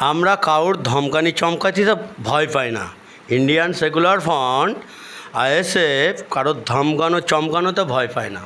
আমরা কারোর ধমকানি চমকানিতে ভয় পাই না। ইন্ডিয়ান সেকুলার ফ্রন্ট আইএসএফ কারোর ধমকানো চমকানোতে ভয় পায় না।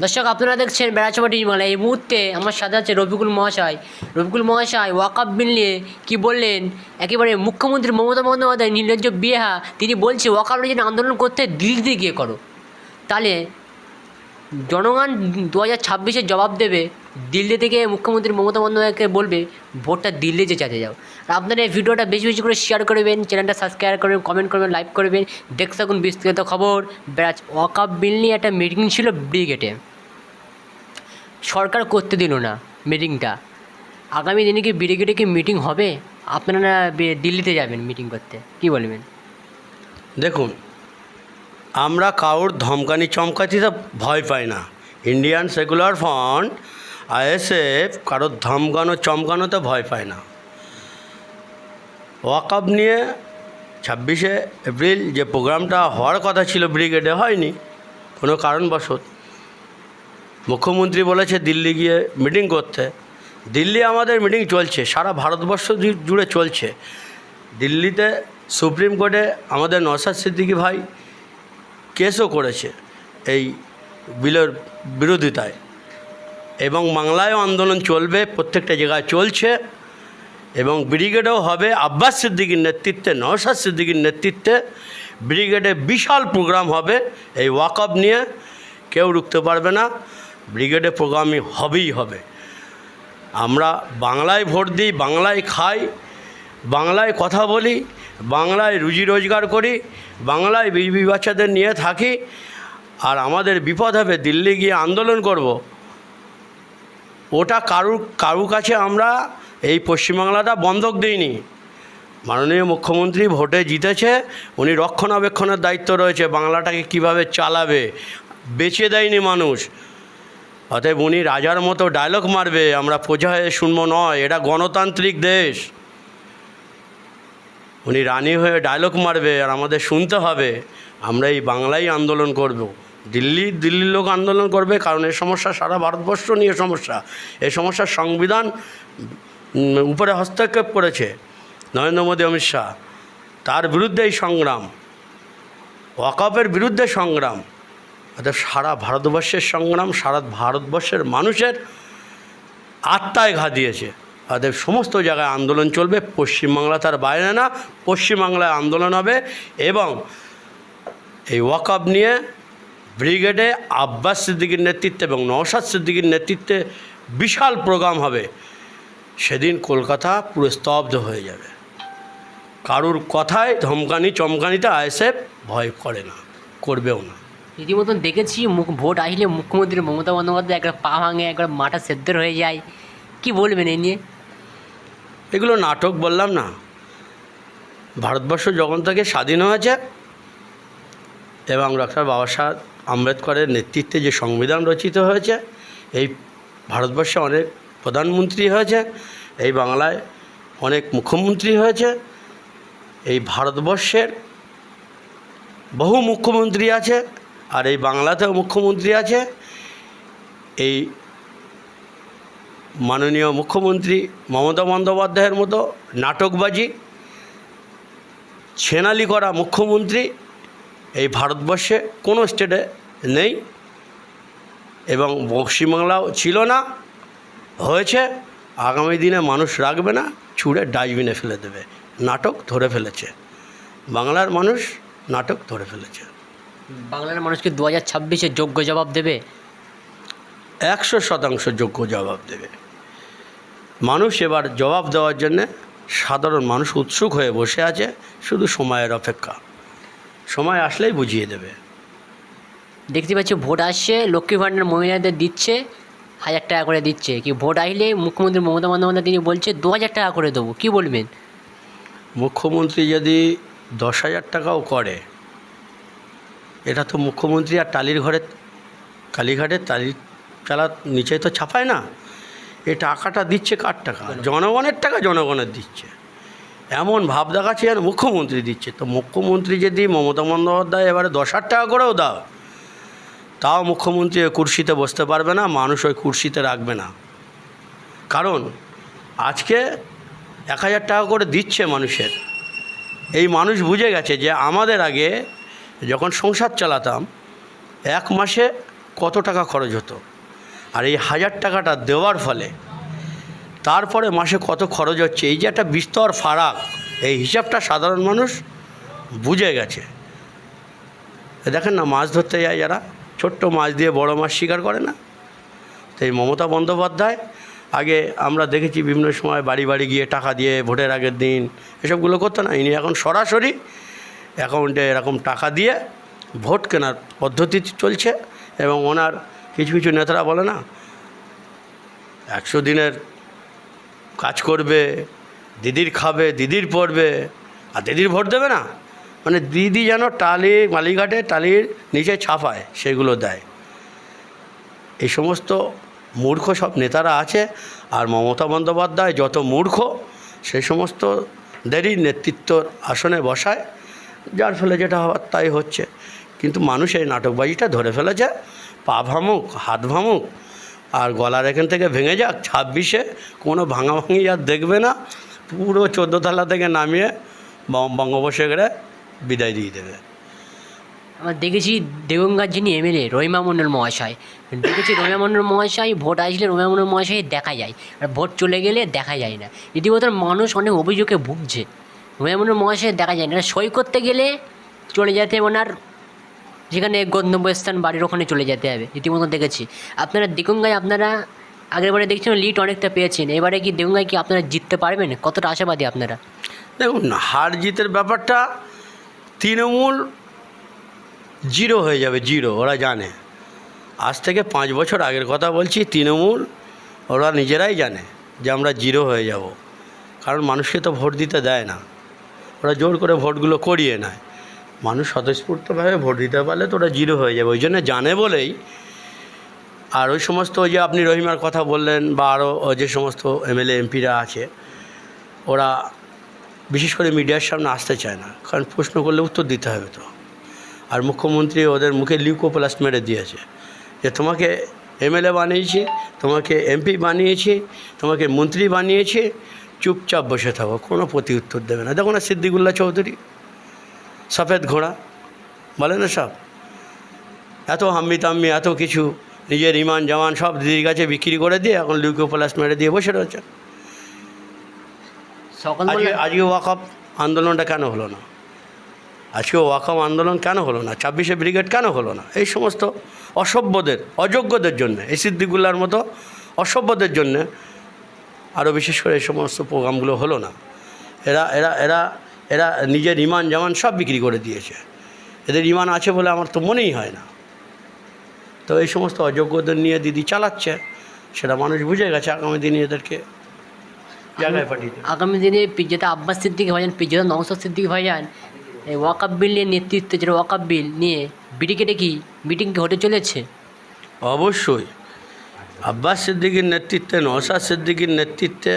দর্শক, আপনারা দেখছেন বেড়াচাপা টিভিমালা। এই মুহূর্তে আমার সাথে আছে রফিকুল মহাশয় ওয়াকফ বিল নিয়ে কী বললেন। একেবারে মুখ্যমন্ত্রী মমতা বন্দ্যোপাধ্যায় নির্লজ্জ বিহা, তিনি বলছে ওয়াকফ নিয়ে আন্দোলন করতে দিল্লিতে গিয়ে করো। তাহলে জনগণ 2026-এ জবাব দেবে। দিল্লি থেকে মুখ্যমন্ত্রী মমতা বন্দ্যোপাধ্যায়কে বলবে ভোটটা দিল্লি যে চাইতে যাও। আর আপনারা এই ভিডিওটা বেশি বেশি করে শেয়ার করবেন, চ্যানেলটা সাবস্ক্রাইব করবেন, কমেন্ট করবেন, লাইক করবেন। দেখতে থাকুন বিস্তারিত খবর। ওয়াকফ বিল নিয়ে একটা মিটিং ছিল ব্রিগেডে, সরকার করতে দিল না মিটিংটা। আগামী দিনে কি ব্রিগেডে কি মিটিং হবে? আপনারা দিল্লিতে যাবেন মিটিং করতে, কি বলবেন? দেখুন, আমরা কারোর ধমকানি চমকানিতে ভয় পাই না। ইন্ডিয়ান সেকুলার ফ্রন্ট আইএসএফ কারোর ধমকানো চমকানোতে ভয় পায় না। ওয়াকফ নিয়ে 26শে এপ্রিল যে প্রোগ্রামটা হওয়ার কথা ছিল ব্রিগেডে হয়নি কোনো কারণবশত। মুখ্যমন্ত্রী বলেছে দিল্লি গিয়ে মিটিং করতে। দিল্লি আমাদের মিটিং চলছে, সারা ভারতবর্ষ জুড়ে চলছে। দিল্লিতে সুপ্রিম কোর্টে আমাদের নওশাদ সিদ্দিকী ভাই কেসও করেছে এই বিলের বিরোধিতায়, এবং বাংলায়ও আন্দোলন চলবে, প্রত্যেকটা জায়গায় চলছে। এবং ব্রিগেডেও হবে আব্বাস সিদ্দিকীর নেতৃত্বে, নওশাদ সিদ্দিকীর নেতৃত্বে ব্রিগেডে বিশাল প্রোগ্রাম হবে। এই ওয়াকফ নিয়ে কেউ রুখতে পারবে না, ব্রিগেডে প্রোগ্রামই হবেই হবে। আমরা বাংলায় ভোট দিই, বাংলায় খাই, বাংলায় কথা বলি, বাংলায় রুজি রোজগার করি, বাংলায় বিবি বাচ্চাদের নিয়ে থাকি। আর আমাদের বিপদ হবে দিল্লি গিয়ে আন্দোলন করব, ওটা কারুর কাছে আমরা এই পশ্চিমবাংলাটা বন্ধক দিইনি। মাননীয় মুখ্যমন্ত্রী ভোটে জিতেছে, উনি রক্ষণাবেক্ষণের দায়িত্ব রয়েছে, বাংলাটাকে কিভাবে চালাবে বেছে দেয়নি মানুষ। অতএব উনি রাজার মতো ডায়লগ মারবে, আমরা প্রজা হয়ে শুনবো নয়, এটা গণতান্ত্রিক দেশ। উনি রানী হয়ে ডায়লগ মারবে আর আমাদের শুনতে হবে। আমরা এই বাংলায় আন্দোলন করব। দিল্লির লোক আন্দোলন করবে, কারণ এই সমস্যা সারা ভারতবর্ষ নিয়ে সমস্যা। এই সমস্যার সংবিধান উপরে হস্তক্ষেপ করেছে নরেন্দ্র মোদী, অমিত শাহ। তার বিরুদ্ধে এই সংগ্রাম, ওয়াকফের বিরুদ্ধে সংগ্রাম, অর্থাৎ সারা ভারতবর্ষের সংগ্রাম, সারা ভারতবর্ষের মানুষের আত্মায় ঘা দিয়েছে। অতএব সমস্ত জায়গায় আন্দোলন চলবে, পশ্চিমবাংলা তার বাইরে না, পশ্চিমবাংলায় আন্দোলন হবে। এবং এই ওয়াকফ নিয়ে ব্রিগেডে আব্বাস সিদ্দিকীর নেতৃত্বে এবং নওশাদ সিদ্দিকীর নেতৃত্বে বিশাল প্রোগ্রাম হবে। সেদিন কলকাতা পুরো স্তব্ধ হয়ে যাবে। কারুর কথায় ধমকানি চমকানিতে আইএসএফ ভয় করে না, করবেও না। রীতিমতন দেখেছি ভোট আসলে মুখ্যমন্ত্রী মমতা বন্দ্যোপাধ্যায় একবার পা ভাঙে, একবার মাথা সেদ্ধ হয়ে যায়। কি বলবেন এই নিয়ে? এগুলো নাটক, বললাম না। ভারতবর্ষ যখন থেকে স্বাধীন হয়েছে এবং ডক্টর বাবা সাহেব আম্বেদকরের নেতৃত্বে যে সংবিধান রচিত হয়েছে, এই ভারতবর্ষে অনেক প্রধানমন্ত্রী হয়েছে, এই বাংলায় অনেক মুখ্যমন্ত্রী হয়েছে। এই ভারতবর্ষের বহু মুখ্যমন্ত্রী আছে, আর এই বাংলাতেও মুখ্যমন্ত্রী আছে। এই মাননীয় মুখ্যমন্ত্রী মমতা বন্দ্যোপাধ্যায়ের মতো নাটকবাজি, ছেনালি করা মুখ্যমন্ত্রী এই ভারতবর্ষে কোনো স্টেটে নেই, এবং পশ্চিমবাংলাও ছিল না, হয়েছে। আগামী দিনে মানুষ রাখবে না, ছুঁড়ে ডাস্টবিনে ফেলে দেবে। নাটক ধরে ফেলেছে, বাংলার মানুষ নাটক ধরে ফেলেছে। বাংলার মানুষকে 2026-এ যোগ্য জবাব দেবে, 100% যোগ্য জবাব দেবে। মানুষ এবার জবাব দেওয়ার জন্যে, সাধারণ মানুষ উৎসুক হয়ে বসে আছে, শুধু সময়ের অপেক্ষা। সময় আসলেই বুঝিয়ে দেবে। দেখতে পাচ্ছি ভোট আসছে, লক্ষ্মী ভাণ্ডার মহিলাদের দিচ্ছে, 1000 টাকা করে দিচ্ছে। কি ভোট আসলে মুখ্যমন্ত্রী মমতা বন্দ্যোপাধ্যায় তিনি বলছে 2000 টাকা করে দেবো, কি বলবেন? মুখ্যমন্ত্রী যদি 10,000 টাকাও করে, এটা তো মুখ্যমন্ত্রী আর কালীঘাটের টালির চালার নিচে তো ছাপায় না। এই টাকাটা দিচ্ছে কার টাকা? জনগণের টাকা, জনগণের দিচ্ছে। এমন ভাব দেখাচ্ছে যেন মুখ্যমন্ত্রী দিচ্ছে। তো মুখ্যমন্ত্রী যদি মমতা বন্দ্যোপাধ্যায় এবারে 10,000 টাকা করেও দাও, তাও মুখ্যমন্ত্রী ওই কুর্সিতে বসতে পারবে না, মানুষ ওই কুর্সিতে রাখবে না। কারণ আজকে 1000 টাকা করে দিচ্ছে মানুষের। এই মানুষ বুঝে গেছে যে আমাদের আগে যখন সংসার চালাতাম 1 মাসে কত টাকা খরচ হতো, আর এই 1000 টাকাটা দেওয়ার ফলে তারপরে মাসে কত খরচ হচ্ছে, এই যে একটা বিস্তর ফারাক, এই হিসাবটা সাধারণ মানুষ বুঝে গেছে। দেখেন না, মাছ ধরতে যায় যারা, ছোট্ট মাছ দিয়ে বড় মাছ শিকার করে না। তো এই মমতা বন্দ্যোপাধ্যায় আগে আমরা দেখেছি বিভিন্ন সময় বাড়ি বাড়ি গিয়ে টাকা দিয়ে ভোটের আগের দিন এসবগুলো করতো না। ইনি এখন সরাসরি অ্যাকাউন্টে এরকম টাকা দিয়ে ভোট কেনার পদ্ধতি চলছে। এবং ওনার কিছু কিছু নেতারা বলে না 100 দিনের কাজ করবে, দিদির খাবে, দিদির পড়বে, আর দিদির ভোট দেবে না। মানে দিদি যেন টালি মালিঘাটে টালির নিচে ছাপায় সেগুলো দেয়। এই সমস্ত মূর্খ সব নেতারা আছে। আর মমতা বন্দ্যোপাধ্যায় যত মূর্খ, সেই সমস্তদেরই নেতৃত্বর আসনে বসায়, যার ফলে যেটা হওয়ার তাই হচ্ছে। কিন্তু মানুষ এই নাটকবাজিটা ধরে ফেলেছে। পা ভাঙুক, হাত ভাঙুক, আর গলার এখান থেকে ভেঙে যাক, 26-এ কোনো ভাঙাভাঙি আর দেখবে না। পুরো 14 তলা থেকে নামিয়ে বঙ্গোপসাগরে বিদায় দিয়ে দেবে। আমরা দেখেছি দেগঙ্গার যিনি এমএলএ রহিমা মণ্ডল মহাশয়, দেখেছি রহিমা মণ্ডল মহাশয় ভোট আসলে রহিমা মণ্ডল মহাশয় দেখা যায়, আর ভোট চলে গেলে দেখা যায় না। রীতিমতো মানুষ অনেক অভিযোগে ভুগছে, রহিমা মণ্ডল মহাশয় দেখা যায় না। সই করতে গেলে চলে যেতে ওনার যেখানে গন্তব্যস্থান বাড়ির ওখানে চলে যেতে হবে, রীতিমতো দেখেছি। আপনারা দেগঙ্গায় আপনারা আগের বারে দেখছেন লিড অনেকটা পেয়েছেন, এবারে কি দেগঙ্গায় কি আপনারা জিততে পারবেন? কতটা আশাবাদী আপনারা? দেখুন, হার জিতের ব্যাপারটা তৃণমূল 0 হয়ে যাবে, 0, ওরা জানে। আজ থেকে 5 বছর আগের কথা বলছি, তৃণমূল ওরা নিজেরাই জানে যে আমরা 0 হয়ে যাব। কারণ মানুষকে তো ভোট দিতে দেয় না, ওরা জোর করে ভোটগুলো করিয়ে নেয়। মানুষ স্বতঃস্ফূর্তভাবে ভোট দিতে পারলে তো ওরা 0 হয়ে যাবে, ওই জন্য জানে বলেই। আর ওই সমস্ত ওই যে আপনি রহিমার কথা বললেন, বা আরও যে সমস্ত এমএলএ এমপিরা আছে, ওরা বিশেষ করে মিডিয়ার সামনে আসতে চায় না, কারণ প্রশ্ন করলে উত্তর দিতে হবে তো। আর মুখ্যমন্ত্রী ওদের মুখে লিউকোপ্লাস্ট মেরে দিয়েছে যে তোমাকে এমএলএ বানিয়েছি, তোমাকে এমপি বানিয়েছি, তোমাকে মন্ত্রী বানিয়েছি, চুপচাপ বসে থাকো, কোনো প্রতি উত্তর দেবে না। দেখো না সিদ্দিকুল্লাহ চৌধুরী, সফেদ ঘোড়া বলে না সব, এত হাম্মি তাম্মি এত কিছু, নিজের ইমান জামান সব দিদির কাছে বিক্রি করে দিয়ে এখন লিউকোপ্লাস্ট মেরে দিয়ে বসে রয়েছে। আজকে ওয়াকফ আন্দোলনটা কেন হলো না? আজকে ওয়াকফ আন্দোলন কেন হলো না? 26-এ ব্রিগেড কেন হলো না? এই সমস্ত অসভ্যদের, অযোগ্যদের জন্য, এই সিদ্দিকুল্লাহর মতো অসভ্যদের জন্য আরও বিশেষ করে এই সমস্ত প্রোগ্রামগুলো হলো না। এরা এরা এরা এরা নিজের ইমান জামান সব বিক্রি করে দিয়েছে। এদের ইমান আছে বলে আমার তো মনেই হয় না। তো এই সমস্ত অযোগ্যদের নিয়ে দিদি চালাচ্ছে, সেটা মানুষ বুঝে গেছে। আগামী দিনে এদেরকে জায়গায় পাঠিয়ে দেবে। আগামী দিনে পিজ্জাতে আব্বাস সিদ্দিকী ভাইজান, পিজ্জাতে নওশাদ সিদ্দিকী ভাইজান এই ওয়াকফ বিল নিয়ে নেতৃত্বে, যেটা ওয়াকফ বিল নিয়ে ব্রিগেডে কি মিটিং কি হতে চলেছে? অবশ্যই আব্বাস সিদ্দিকীর নেতৃত্বে, নওশাদ সিদ্দিকীর নেতৃত্বে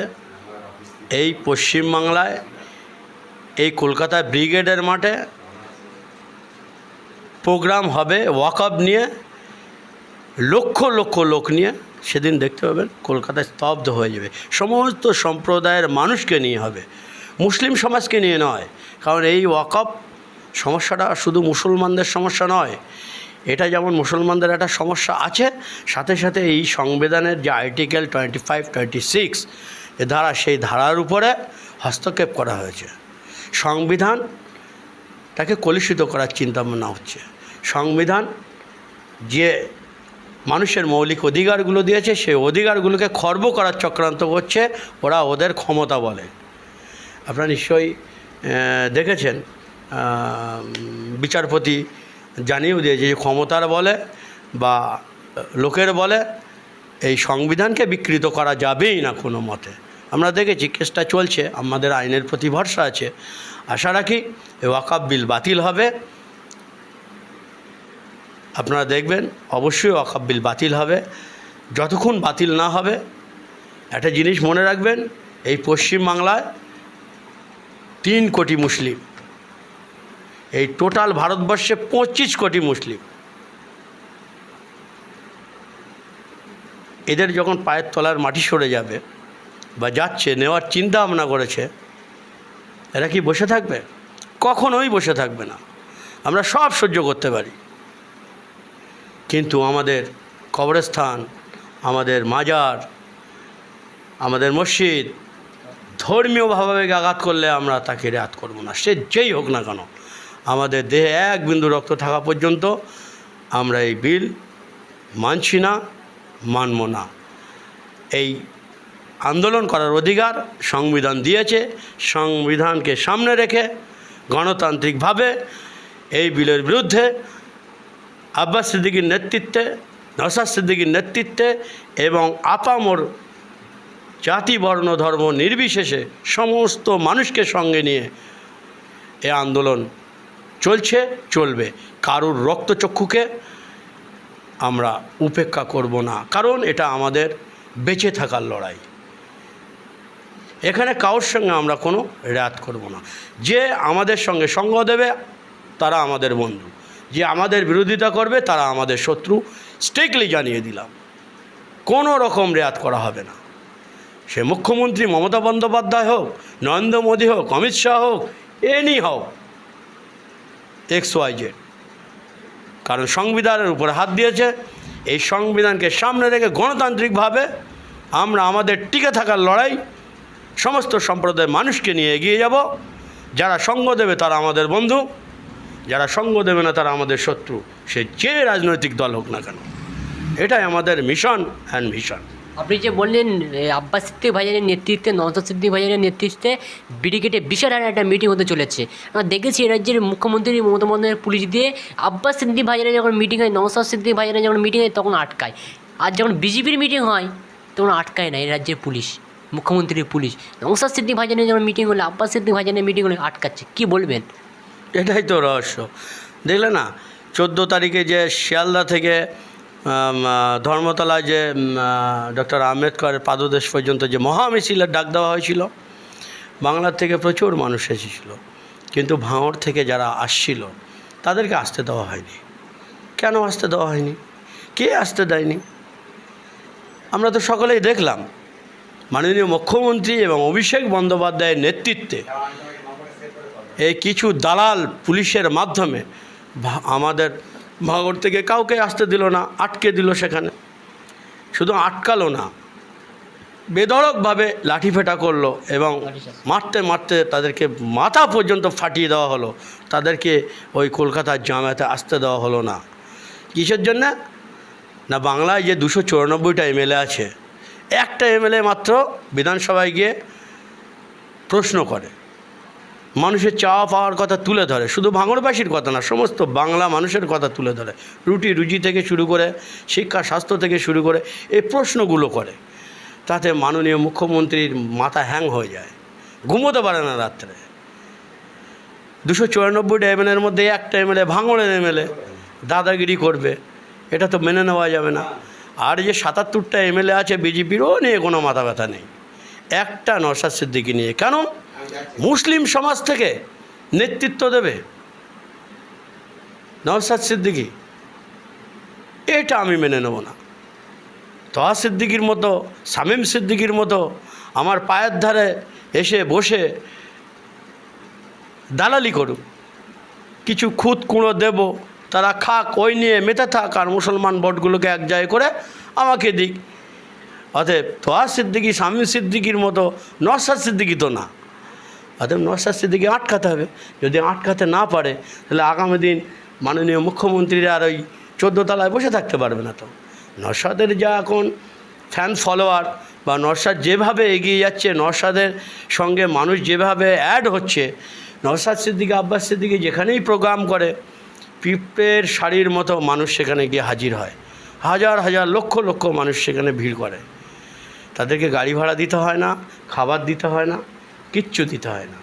এই পশ্চিমবাংলায়, এই কলকাতায় ব্রিগেডের মাঠে প্রোগ্রাম হবে ওয়াকফ নিয়ে, লক্ষ লক্ষ লোক নিয়ে। সেদিন দেখতে পাবেন কলকাতায় স্তব্ধ হয়ে যাবে। সমস্ত সম্প্রদায়ের মানুষকে নিয়ে হবে, মুসলিম সমাজকে নিয়ে নয়। কারণ এই ওয়াকফ সমস্যাটা শুধু মুসলমানদের সমস্যা নয়, এটা যেমন মুসলমানদের একটা সমস্যা আছে, সাথে সাথে এই সংবিধানের যে আর্টিকেল 25, 26 এ ধারা, সেই ধারার উপরে হস্তক্ষেপ করা হয়েছে। সংবিধানটাকে কলুষিত করার চিন্তাভাবনা হচ্ছে। সংবিধান যে মানুষের মৌলিক অধিকারগুলো দিয়েছে, সেই অধিকারগুলোকে খর্ব করার চক্রান্ত করছে ওরা, ওদের ক্ষমতা বলে। আপনারা নিশ্চয়ই দেখেছেন, বিচারপতি জানিয়েও দিয়েছে যে ক্ষমতার বলে বা লোকের বলে এই সংবিধানকে বিকৃত করা যাবেই না কোনো মতে। আমরা দেখেছি কেসটা চলছে, আমাদের আইনের প্রতি ভরসা আছে। আশা রাখি এই ওয়াকফ বিল বাতিল হবে। আপনারা দেখবেন অবশ্যই ওয়াকফ বিল বাতিল হবে। যতক্ষণ বাতিল না হবে, একটা জিনিস মনে রাখবেন, এই পশ্চিমবাংলায় 3 কোটি মুসলিম, এই টোটাল ভারতবর্ষে 25 কোটি মুসলিম। এদের যখন পায়ের তলার মাটি সরে যাবে, বা যাচ্ছে, নেওয়ার চিন্তা ভাবনা করেছে, এরা কি বসে থাকবে? কখনোই বসে থাকবে না। আমরা সব সহ্য করতে পারি, কিন্তু আমাদের কবরস্থান, আমাদের মাজার, আমাদের মসজিদ ধর্মীয় ভাবাবেগে আঘাত করলে আমরা তাকে রেয়াত করব না, সে যেই হোক না কেন। আমাদের দেহে এক বিন্দু রক্ত থাকা পর্যন্ত আমরা এই বিল মানছি না, মানব না। এই আন্দোলন করার অধিকার সংবিধান দিয়েছে। সংবিধানকে সামনে রেখে গণতান্ত্রিকভাবে এই বিলের বিরুদ্ধে আব্বাস সিদ্দিকীর নেতৃত্বে, নওশাদ সিদ্দিকীর নেতৃত্বে এবং আপামর জাতি, বর্ণ, ধর্ম নির্বিশেষে সমস্ত মানুষকে সঙ্গে নিয়ে এ আন্দোলন চলছে, চলবে। কারুর রক্তচক্ষুকে আমরা উপেক্ষা করব না, কারণ এটা আমাদের বেঁচে থাকার লড়াই। এখানে কারোর সঙ্গে আমরা কোনো রেয়াত করব না। যে আমাদের সঙ্গে সঙ্গ দেবে তারা আমাদের বন্ধু, যে আমাদের বিরোধিতা করবে তারা আমাদের শত্রু। স্ট্রিক্টলি জানিয়ে দিলাম, কোনো রকম রেয়াত করা হবে না। সে মুখ্যমন্ত্রী মমতা বন্দ্যোপাধ্যায় হোক, নরেন্দ্র মোদী হোক, অমিত শাহ হোক, এনি হোক, XYZ, কারণ সংবিধানের উপরে হাত দিয়েছে। এই সংবিধানকে সামনে রেখে গণতান্ত্রিকভাবে আমরা আমাদের টিকে থাকার লড়াই সমস্ত সম্প্রদায়ের মানুষকে নিয়ে এগিয়ে যাব। যারা সঙ্গ দেবে তারা আমাদের বন্ধু, যারা সঙ্গ দেবে না তারা আমাদের শত্রু, সে যে রাজনৈতিক দল হোক না কেন। এটাই আমাদের মিশন অ্যান্ড ভিশন। আপনি যে বললেন আব্বাস সিদ্দিক ভাইজানের নেতৃত্বে, নওশাদ সিদ্দিক ভাইজানের নেতৃত্বে ব্রিগেডে বিশাল একটা মিটিং হতে চলেছে। আমরা দেখেছি এই রাজ্যের মুখ্যমন্ত্রী মমতা বন্দ্যোপাধ্যায় পুলিশ দিয়ে আব্বাস সিদ্দিক ভাইজানের যখন মিটিং হয়, নওশাদ সিদ্দিক ভাইজানের যখন মিটিং হয় তখন আটকায়, আর যখন বিজেপির মিটিং হয় তখন আটকায় না এই রাজ্যের পুলিশ, মুখ্যমন্ত্রীর পুলিশ। নওশাদ সিদ্দিক ভাইজানের যখন মিটিং হলে, আব্বাস সিদ্দিক ভাইজানের মিটিং হলে আটকাচ্ছে, কী বলবেন? এটাই তো রহস্য। দেখলে না 14 তারিখে যে শিয়ালদা থেকে ধর্মতলায় যে ডক্টর আম্বেদকরের পাদদেশ পর্যন্ত যে মহামিছিলের ডাক দেওয়া হয়েছিল, বাংলার থেকে প্রচুর মানুষ এসেছিল, কিন্তু ভাঙড় থেকে যারা আসছিল তাদেরকে আসতে দেওয়া হয়নি। কেন আসতে দেওয়া হয়নি? কে আসতে দেয়নি? আমরা তো সকলেই দেখলাম মাননীয় মুখ্যমন্ত্রী এবং অভিষেক বন্দ্যোপাধ্যায়ের নেতৃত্বে এই কিছু দালাল পুলিশের মাধ্যমে আমাদের ভাঙড় থেকে কাউকে আসতে দিল না, আটকে দিল। সেখানে শুধু আটকালো না, বেধড়কভাবে লাঠিপেটা করলো এবং মারতে মারতে তাদেরকে মাথা পর্যন্ত ফাটিয়ে দেওয়া হলো। তাদেরকে ওই কলকাতার জামায়াতে আসতে দেওয়া হলো না। কিসের জন্য? না, বাংলায় যে 294টা MLA আছে, একটা MLA মাত্র বিধানসভায় গিয়ে প্রশ্ন করে, মানুষের চাওয়া পাওয়ার কথা তুলে ধরে। শুধু ভাঙড়বাসীর কথা না, সমস্ত বাংলা মানুষের কথা তুলে ধরে। রুটি রুজি থেকে শুরু করে শিক্ষা স্বাস্থ্য থেকে শুরু করে এই প্রশ্নগুলো করে। তাতে মাননীয় মুখ্যমন্ত্রীর মাথা হ্যাং হয়ে যায়, ঘুমোতে পারে না রাত্রে। 294টা MLAর মধ্যে একটা MLA ভাঙড়ের MLA দাদাগিরি করবে, এটা তো মেনে নেওয়া যাবে না। আর যে 77টা MLA আছে বিজেপিরও নিয়ে কোনো মাথা ব্যথা নেই, একটা নওশাদ সিদ্দিকী নিয়ে। কেন? মুসলিম সমাজ থেকে নেতৃত্ব দেবে নওশাদ সিদ্দিকী, এটা আমি মেনে নেব না। তহা সিদ্দিকীর মতো, শামীম সিদ্দিকীর মতো আমার পায়ের ধারে এসে বসে দালালি করুক, কিছু খুদ কুঁড়ো দেব, তারা খাক, ওই নিয়ে মেতে থাক, আর মুসলমান ভোটগুলোকে এক জায়গায় করে আমাকে দিক। অতএব তহা সিদ্দিকী, শামীম সিদ্দিকীর মতো নওশাদ সিদ্দিকী তো না। অতএব নওশাদ সিদ্দিকী আটকাতে হবে। যদি আটকাতে না পারে তাহলে আগামী দিন মাননীয় মুখ্যমন্ত্রীরা আর ওই 14 তলায় বসে থাকতে পারবে না। তো নওশাদের যা এখন ফ্যান ফলোয়ার, বা নওশাদ যেভাবে এগিয়ে যাচ্ছে, নওশাদের সঙ্গে মানুষ যেভাবে অ্যাড হচ্ছে, নওশাদ সিদ্দিকী, আব্বাস সিদ্দিকী যেখানেই প্রোগ্রাম করে পিঁপড়ের শাড়ির মতো মানুষ সেখানে গিয়ে হাজির হয়। হাজার হাজার লক্ষ লক্ষ মানুষ সেখানে ভিড় করে। তাদেরকে গাড়ি ভাড়া দিতে হয় না, খাবার দিতে হয় না, কিচ্ছু দিতে হয় না।